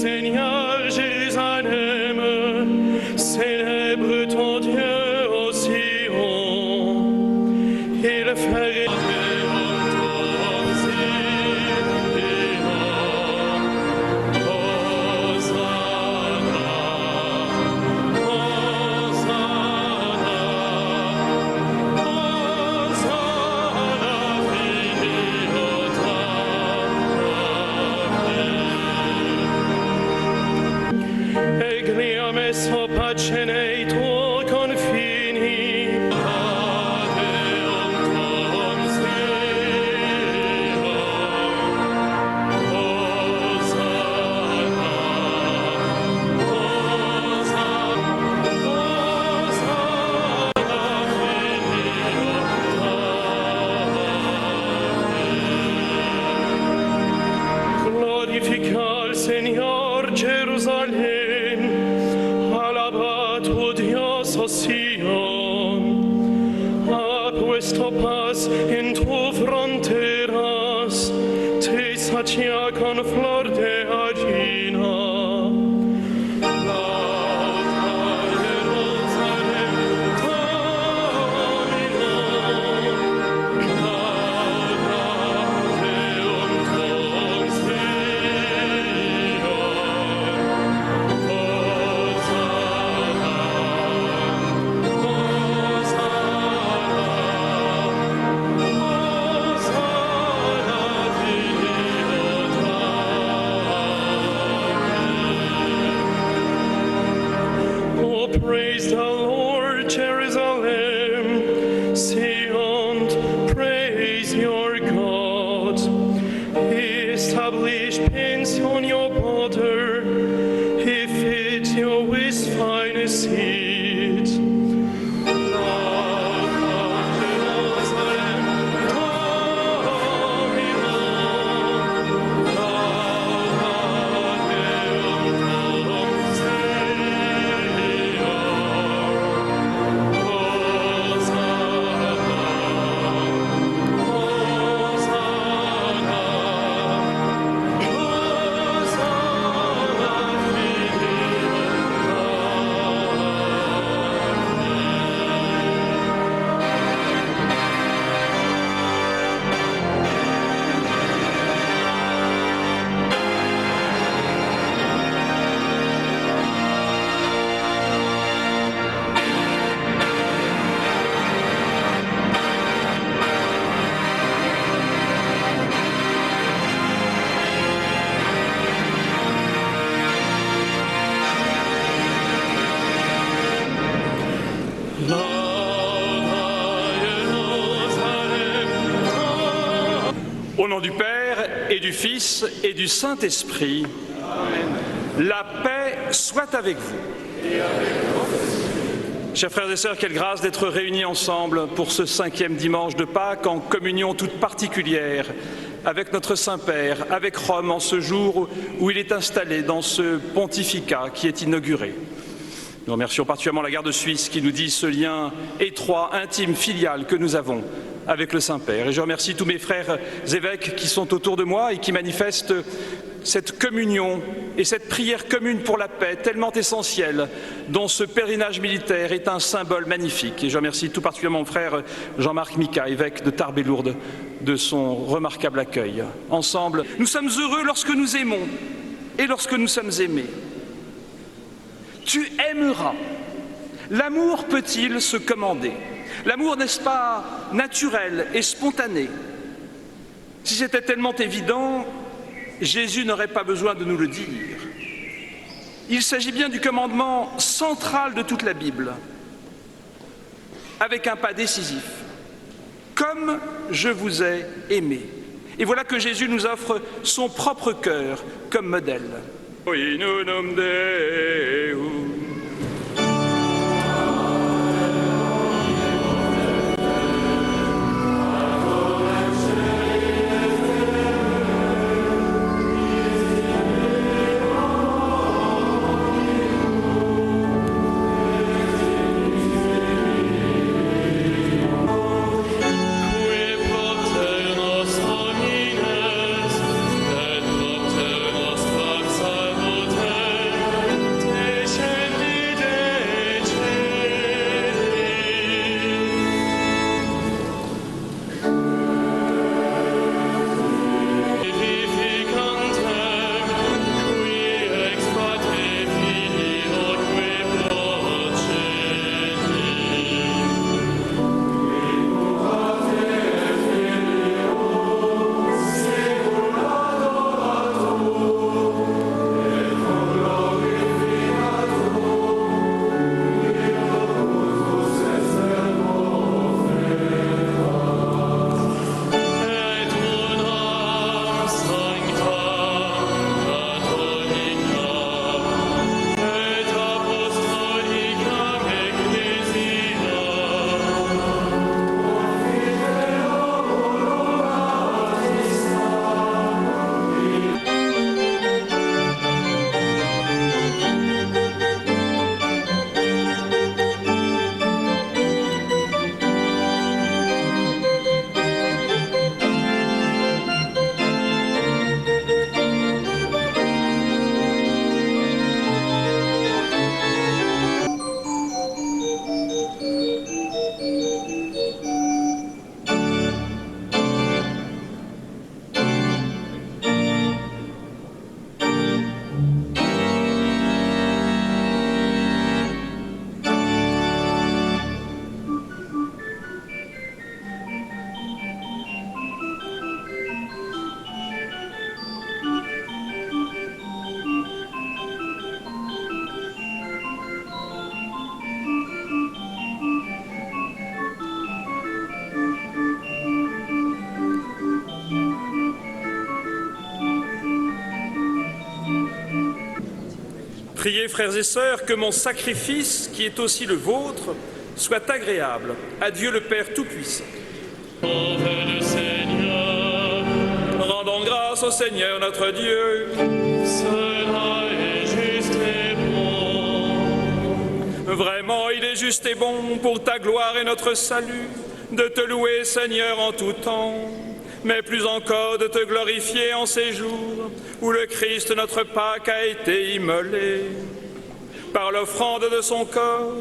Seigneur, Jérusalem, célèbre ton Dieu au Sion. Il ferait messo pace nei tuoi confini. Adeum tuum Sion. Hosanna, Hosanna, Filio David. Glorifica al Señor Jerusalén. Alaba tu Dios, oh Sion, ha puesto paz en tu fronteras, te sacia con flor de harina. Praise the Lord, Jerusalem, Sion, praise your God. He established peace on your border, He fed you with fine seed. Au nom du Père et du Fils et du Saint-Esprit, la paix soit avec vous. Chers frères et sœurs, quelle grâce d'être réunis ensemble pour ce 5e dimanche de Pâques en communion toute particulière avec notre Saint-Père, avec Rome en ce jour où il est installé dans ce pontificat qui est inauguré. Nous remercions particulièrement la garde suisse qui nous dit ce lien étroit, intime, filial que nous avons avec le Saint-Père. Et je remercie tous mes frères évêques qui sont autour de moi et qui manifestent cette communion et cette prière commune pour la paix tellement essentielle dont ce pèlerinage militaire est un symbole magnifique. Et je remercie tout particulièrement mon frère Jean-Marc Mika, évêque de Tarbes et Lourdes, de son remarquable accueil. Ensemble, nous sommes heureux lorsque nous aimons et lorsque nous sommes aimés. Tu aimeras. L'amour peut-il se commander? L'amour, n'est-ce pas, naturel et spontané? Si c'était tellement évident, Jésus n'aurait pas besoin de nous le dire. Il s'agit bien du commandement central de toute la Bible, avec un pas décisif. Comme je vous ai aimé. Et voilà que Jésus nous offre son propre cœur comme modèle. In unum Deum. Nostra Priez, frères et sœurs, que mon sacrifice, qui est aussi le vôtre, soit agréable à Dieu le Père Tout-Puissant. Envers le Seigneur, Rendons grâce au Seigneur notre Dieu. cela est juste et bon. Vraiment, il est juste et bon pour ta gloire et notre salut, de te louer, Seigneur, en tout temps, mais plus encore de te glorifier en ces jours où le Christ, notre Pâque, a été immolé. Par l'offrande de son corps,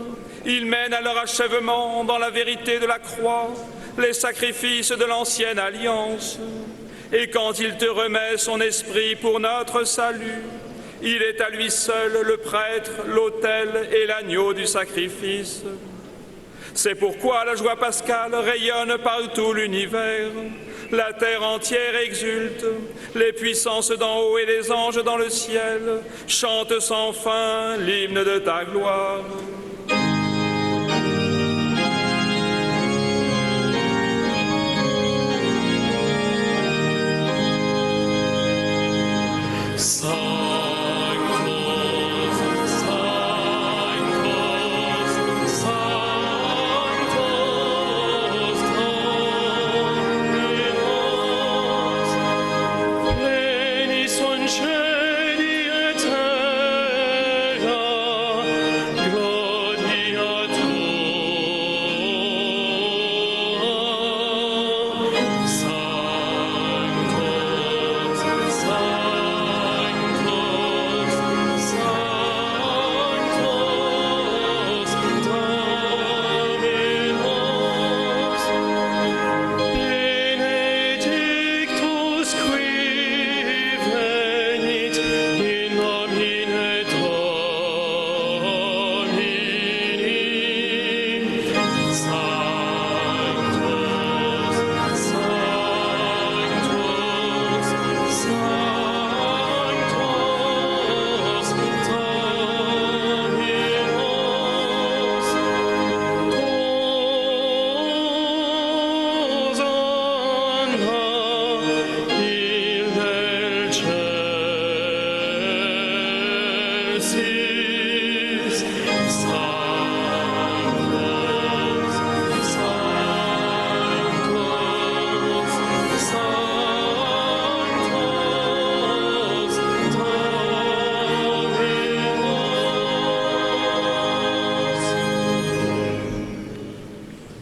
il mène à leur achèvement dans la vérité de la croix les sacrifices de l'ancienne alliance. Et quand il te remet son esprit pour notre salut, il est à lui seul le prêtre, l'autel et l'agneau du sacrifice. C'est pourquoi la joie pascale rayonne par tout l'univers. La terre entière exulte, les puissances d'en haut et les anges dans le ciel chantent sans fin l'hymne de ta gloire.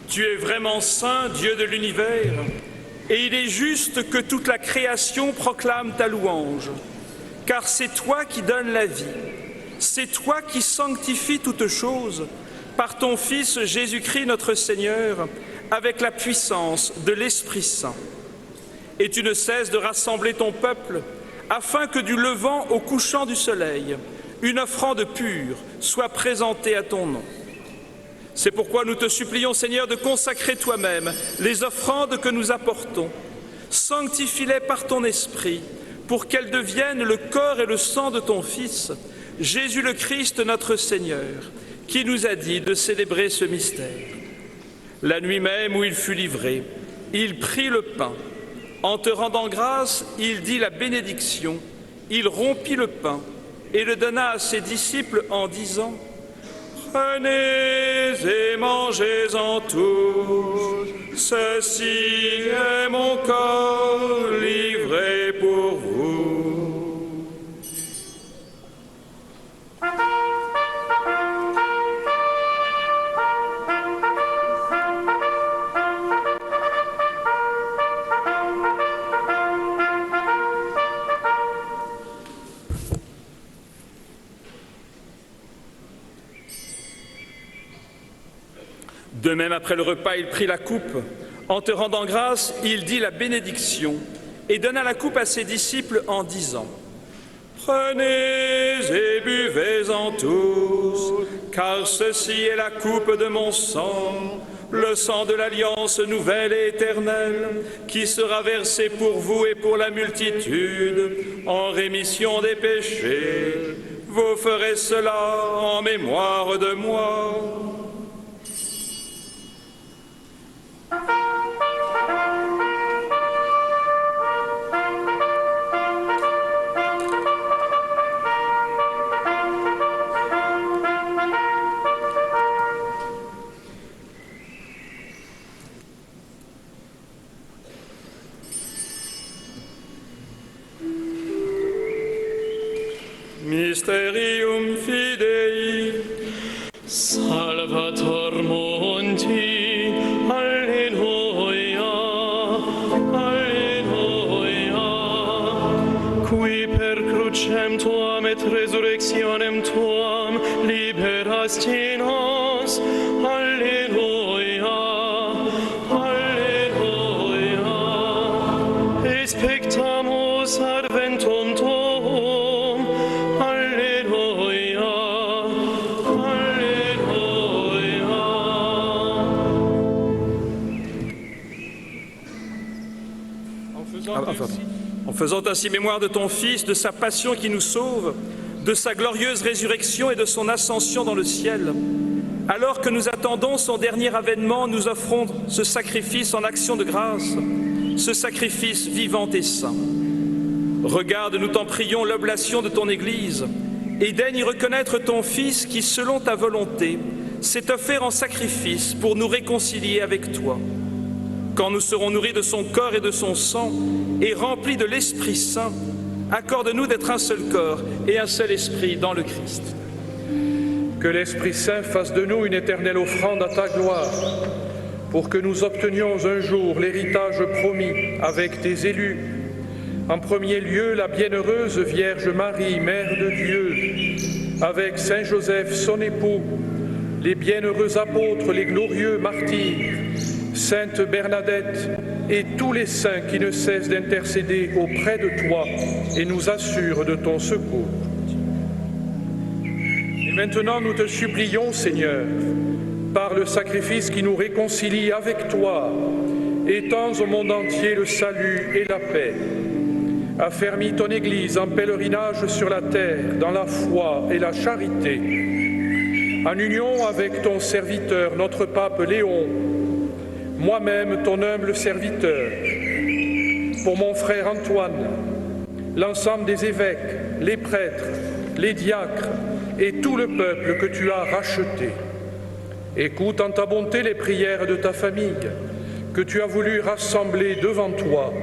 Tu es vraiment saint, Dieu de l'univers, et il est juste que toute la création proclame ta louange, car c'est toi qui donnes la vie, c'est toi qui sanctifies toutes choses par ton Fils Jésus-Christ notre Seigneur, avec la puissance de l'Esprit Saint. Et tu ne cesses de rassembler ton peuple, afin que du levant au couchant du soleil, une offrande pure soit présentée à ton nom. C'est pourquoi nous te supplions, Seigneur, de consacrer toi-même les offrandes que nous apportons. Sanctifie-les par ton esprit, pour qu'elles deviennent le corps et le sang de ton Fils, Jésus le Christ notre Seigneur, qui nous a dit de célébrer ce mystère. La nuit même où il fut livré, il prit le pain. En te rendant grâce, il dit la bénédiction, il rompit le pain et le donna à ses disciples en disant « Prenez et mangez-en tous, ceci est mon corps livré pour vous. » De même, après le repas, il prit la coupe. En te rendant grâce, il dit la bénédiction et donna la coupe à ses disciples en disant « Prenez et buvez-en tous, car ceci est la coupe de mon sang, le sang de l'alliance nouvelle et éternelle, qui sera versé pour vous et pour la multitude en rémission des péchés. Vous ferez cela en mémoire de moi. » Mysterium Fidei. Salvator Monti, Alleluia, Alleluia. Qui per crucem tuam et resurrectionem tuam liberasti nos, Alleluia, Alleluia. Expectamus adventum tuum, Alleluia, Alleluia. En faisant ainsi mémoire de ton Fils, de sa passion qui nous sauve, de sa glorieuse résurrection et de son ascension dans le ciel, alors que nous attendons son dernier avènement, nous offrons ce sacrifice en action de grâce, ce sacrifice vivant et saint. Regarde, nous t'en prions, l'oblation de ton Église, et daigne y reconnaître ton Fils qui, selon ta volonté, s'est offert en sacrifice pour nous réconcilier avec toi. Quand nous serons nourris de son corps et de son sang, et remplis de l'Esprit Saint, accorde-nous d'être un seul corps et un seul esprit dans le Christ. Que l'Esprit Saint fasse de nous une éternelle offrande à ta gloire, pour que nous obtenions un jour l'héritage promis avec tes élus. En premier lieu, la bienheureuse Vierge Marie, Mère de Dieu, avec Saint Joseph, son époux, les bienheureux apôtres, les glorieux martyrs, Sainte Bernadette et tous les saints qui ne cessent d'intercéder auprès de toi et nous assurent de ton secours. Et maintenant, nous te supplions, Seigneur, par le sacrifice qui nous réconcilie avec toi, étends au monde entier le salut et la paix. Affermis ton Église en pèlerinage sur la terre, dans la foi et la charité, en union avec ton serviteur, notre pape Léon, moi-même, ton humble serviteur, pour mon frère Antoine, l'ensemble des évêques, les prêtres, les diacres et tout le peuple que tu as racheté. Écoute en ta bonté les prières de ta famille, que tu as voulu rassembler devant toi.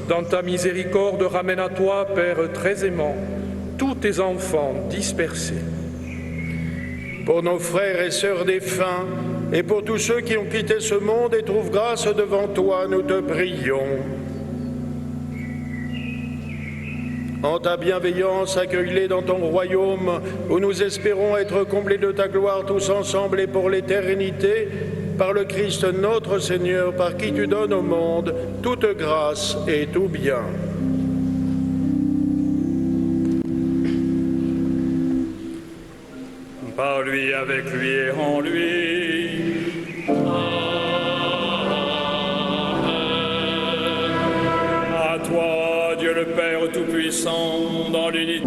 Dans ta miséricorde, ramène à toi, Père très aimant, tous tes enfants dispersés. Pour nos frères et sœurs défunts, et pour tous ceux qui ont quitté ce monde et trouvent grâce devant toi, nous te prions. En ta bienveillance, accueille-les dans ton royaume, où nous espérons être comblés de ta gloire tous ensemble et pour l'éternité, par le Christ notre Seigneur, par qui tu donnes au monde toute grâce et tout bien. Par lui, avec lui et en lui. À toi, Dieu le Père Tout-Puissant, dans l'unité.